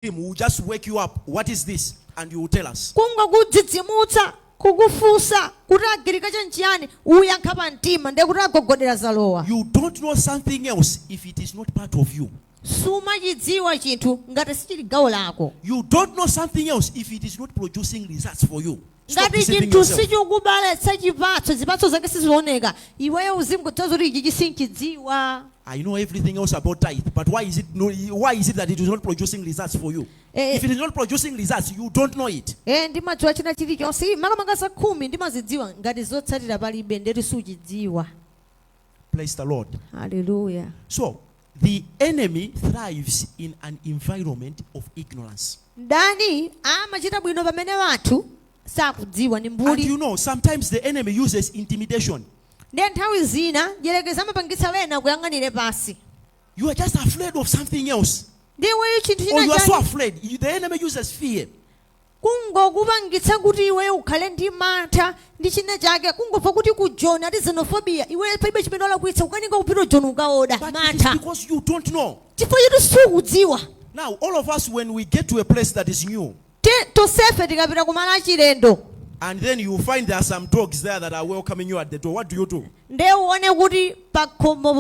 Him will just wake you up. What is this? And you will tell us. kungokudzidzimutsa kukufusa kutagirika chanchiyani uyankha pa mtima ndiye kuti agogodera zalowa. You don't know something else if it is not part of you. Sumachidziwa chinthu ngati sichili gawo lako. You don't know something else if it is not producing results for you. Stop Ngati deceiving chinthu yourself. sichikubaletsa zipatso zake sizioneka iweyo uzimu kudzaza kuti ichi sinchidziwa. I know everything else about tithe, but why is it that it is not producing results for you? If it is not producing results, you don't know it. Ndimadziwa china chilichonse makamaka za 10 ndimazidziwa ngati zotsatira palibe ndeti suchidziwa. Praise the Lord. Hallelujah. So, the enemy thrives in an environment of ignorance. Ndani amachita bwino pamene wanthu sakudziwa ndi And mbuli. you know, sometimes the enemy uses intimidation. Ndiye nthawi zina njerekeza amapangitsa wena kuyang'anire pasi. You are just afraid of something else. Ndiye weyo chinthu Or you are so china afraid. The enemy uses fear. kungokupangitsa kuti iweyo ukhale ndi mantha ndi china chake kungobva kuti kujona ati xenophobia iwe palibe chimene walakwitsa ukaninga kupita jona ukaoda But it is mantha because you don't know. chifukwa choti sukudziwa. Now, all of us, when we get to a place that is new, Tosefe tikapita kumalo achilendo and then you find there are some dogs there that are welcoming you at the door, what do you do? ndiye uone kuti pakhomo